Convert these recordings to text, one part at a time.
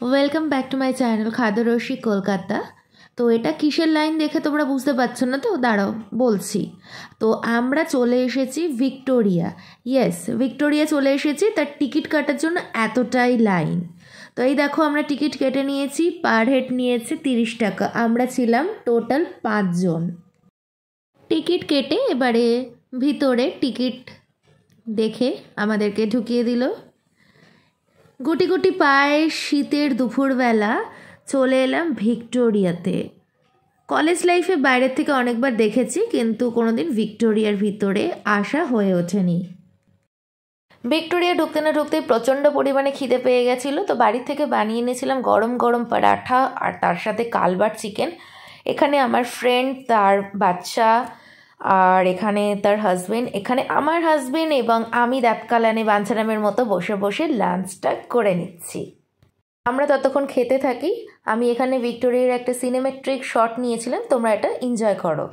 Welcome back to my channel Khadyarasi Kolkata. তো এটা কিসের লাইন দেখে তোমরা বুঝতে পারছো না? তো দাঁড়াও বলছি। তো আমরা চলে এসেছি ভিক্টোরিয়া। ইয়েস, ভিক্টোরিয়া চলে এসেছি। তার টিকিট কাটার জন্য এতটাই লাইন। তো এই দেখো, আমরা টিকিট কেটে নিয়েছি। পার হেড নিয়েছে 30 টাকা। আমরা ছিলাম টোটাল 5 জন। টিকিট কেটে এবারে ভিতরে টিকিট দেখে আমাদেরকে ঢুকিয়ে দিল। গুটি গুটি পায়ে শীতের দুপুরবেলা চলে এলাম ভিক্টোরিয়াতে। কলেজ লাইফে বাইরের থেকে অনেকবার দেখেছি, কিন্তু কোনোদিন ভিক্টোরিয়ার ভিতরে আসা হয়ে ওঠেনি। ভিক্টোরিয়া ঢুকতে না ঢুকতেই প্রচণ্ড পরিমাণে খিদে পেয়ে গেছিলো। তো বাড়ি থেকে বানিয়ে এনেছিলাম গরম গরম পরাঠা আর তার সাথে কালবার চিকেন। এখানে আমার ফ্রেন্ড, তার বাচ্চা, আর এখানে তার হাজবেন্ড, এখানে আমার হাজবেন্ড এবং আমি দাঁতকালানে বাঞ্ছারামের মতো বসে বসে লাঞ্চটা করে নিচ্ছি। আমরা ততক্ষণ খেতে থাকি। আমি এখানে ভিক্টোরিয়ার একটা সিনেমেট্রিক শট নিয়েছিলাম, তোমরা এটা এনজয় করো।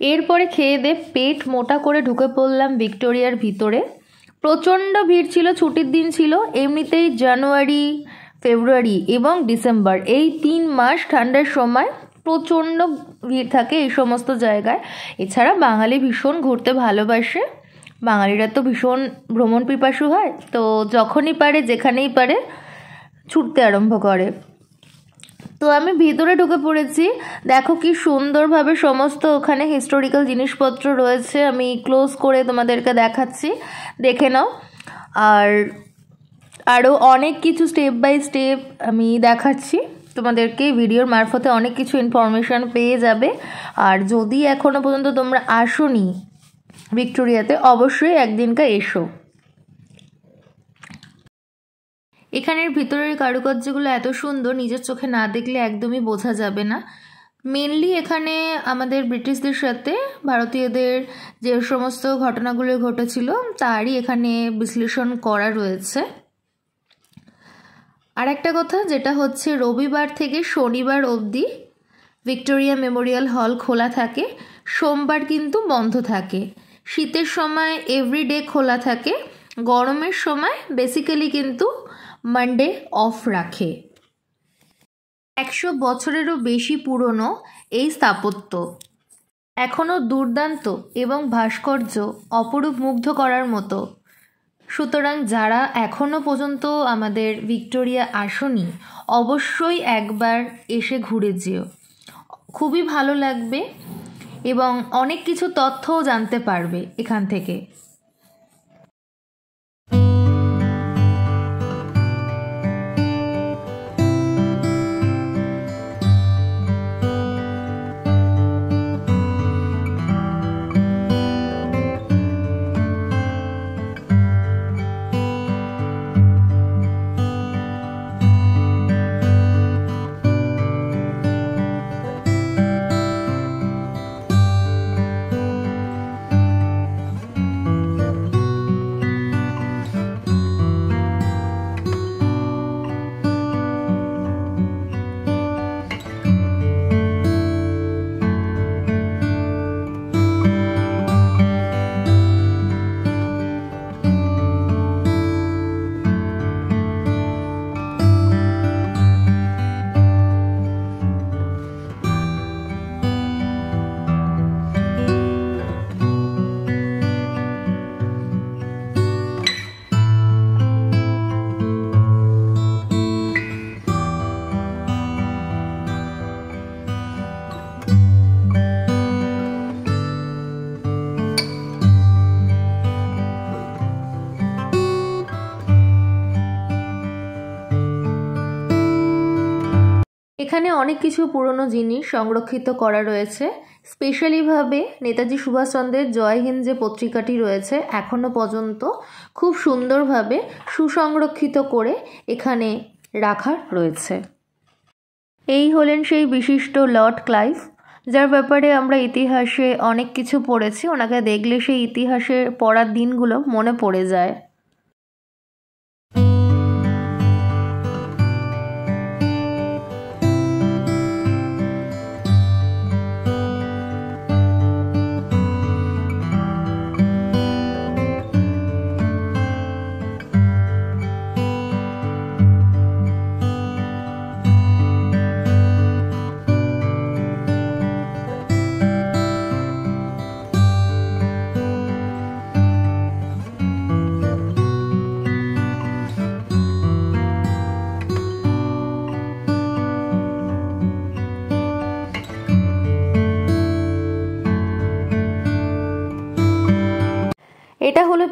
এরপরে খেয়ে দিয়ে পেট মোটা করে ঢুকে পড়লাম ভিক্টোরিয়ার ভিতরে। প্রচণ্ড ভিড় ছিল, ছুটির দিন ছিল। এমনিতেই জানুয়ারি, ফেব্রুয়ারি এবং ডিসেম্বর এই 3 মাস ঠান্ডার সময় প্রচণ্ড ভিড় থাকে এই সমস্ত জায়গায়। এছাড়া বাঙালি ভীষণ ঘুরতে ভালোবাসে। বাঙালিরা তো ভীষণ ভ্রমণ পিপাসু হয়, তো যখনই পারে যেখানেই পারে ছুটতে আরম্ভ করে। তো আমি ভিতরে ঢুকে পড়েছি। দেখো কি সুন্দরভাবে সমস্ত ওখানে হিস্টোরিক্যাল জিনিসপত্র রয়েছে। আমি ক্লোজ করে তোমাদেরকে দেখাচ্ছি, দেখে নাও। আর আরও অনেক কিছু স্টেপ বাই স্টেপ আমি দেখাচ্ছি তোমাদেরকে। ভিডিওর মারফতে অনেক কিছু ইনফরমেশান পেয়ে যাবে। আর যদি এখনও পর্যন্ত তোমরা আসোনি ভিক্টোরিয়াতে, অবশ্যই একদিনকা এসো। এখানের ভিতরের কারুকার্যগুলো এত সুন্দর, নিজের চোখে না দেখলে একদমই বোঝা যাবে না। মেনলি এখানে আমাদের ব্রিটিশদের সাথে ভারতীয়দের যে সমস্ত ঘটনাগুলো ঘটেছিল তারই এখানে বিশ্লেষণ করা রয়েছে। আর একটা কথা, যেটা হচ্ছে রবিবার থেকে শনিবার অবধি ভিক্টোরিয়া মেমোরিয়াল হল খোলা থাকে, সোমবার কিন্তু বন্ধ থাকে। শীতের সময় এভরিডে খোলা থাকে, গরমের সময় বেসিক্যালি কিন্তু মানডে অফ রাখে। 100 বছরেরও বেশি পুরনো এই স্থাপত্য এখনও দুর্দান্ত এবং ভাস্কর্য অপরূপ মুগ্ধ করার মতো। সুতরাং যারা এখনও পর্যন্ত আমাদের ভিক্টোরিয়া আসোনি, অবশ্যই একবার এসে ঘুরে যেও। খুবই ভালো লাগবে এবং অনেক কিছু তথ্যও জানতে পারবে এখান থেকে। এখানে অনেক কিছু পুরনো জিনিস সংরক্ষিত করা রয়েছে। স্পেশালিভাবে নেতাজি সুভাষচন্দ্রের জয় হিন্দ যে পত্রিকাটি রয়েছে, এখনও পর্যন্ত খুব সুন্দরভাবে সুসংরক্ষিত করে এখানে রাখা রয়েছে। এই হলেন সেই বিশিষ্ট লর্ড ক্লাইভ, যার ব্যাপারে আমরা ইতিহাসে অনেক কিছু পড়েছি। ওনাকে দেখলে সেই ইতিহাসের পড়ার দিনগুলো মনে পড়ে যায়।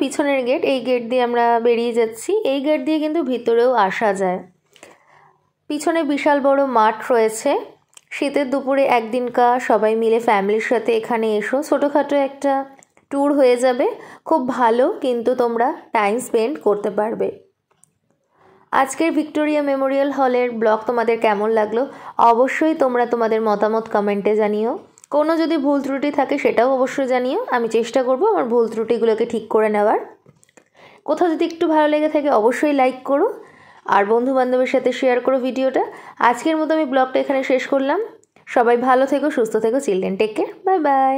পিছনের গেট, এই গেট দিয়ে আমরা বেরিয়ে যাচ্ছি। এই গেট দিয়ে কিন্তু ভিতরেও আসা যায়। পিছনে বিশাল বড় মাঠ রয়েছে। শীতের দুপুরে একদিনকা সবাই মিলে ফ্যামিলির সাথে এখানে এসো, ছোটোখাটো একটা ট্যুর হয়ে যাবে, খুব ভালো কিন্তু তোমরা টাইম স্পেন্ড করতে পারবে। আজকের ভিক্টোরিয়া মেমোরিয়াল হলের ব্লগ তোমাদের কেমন লাগলো অবশ্যই তোমরা তোমাদের মতামত কমেন্টে জানিও। কোনো যদি ভুল ত্রুটি থাকে সেটাও অবশ্যই জানিও, আমি চেষ্টা করব আমার ভুল ত্রুটিগুলোকে ঠিক করে নেওয়ার। কোথাও যদি একটু ভালো লেগে থাকে অবশ্যই লাইক করো আর বন্ধু বান্ধবের সাথে শেয়ার করো ভিডিওটা। আজকের মতো আমি ব্লগটা এখানে শেষ করলাম। সবাই ভালো থেকো, সুস্থ থেকো, children take care, bye by.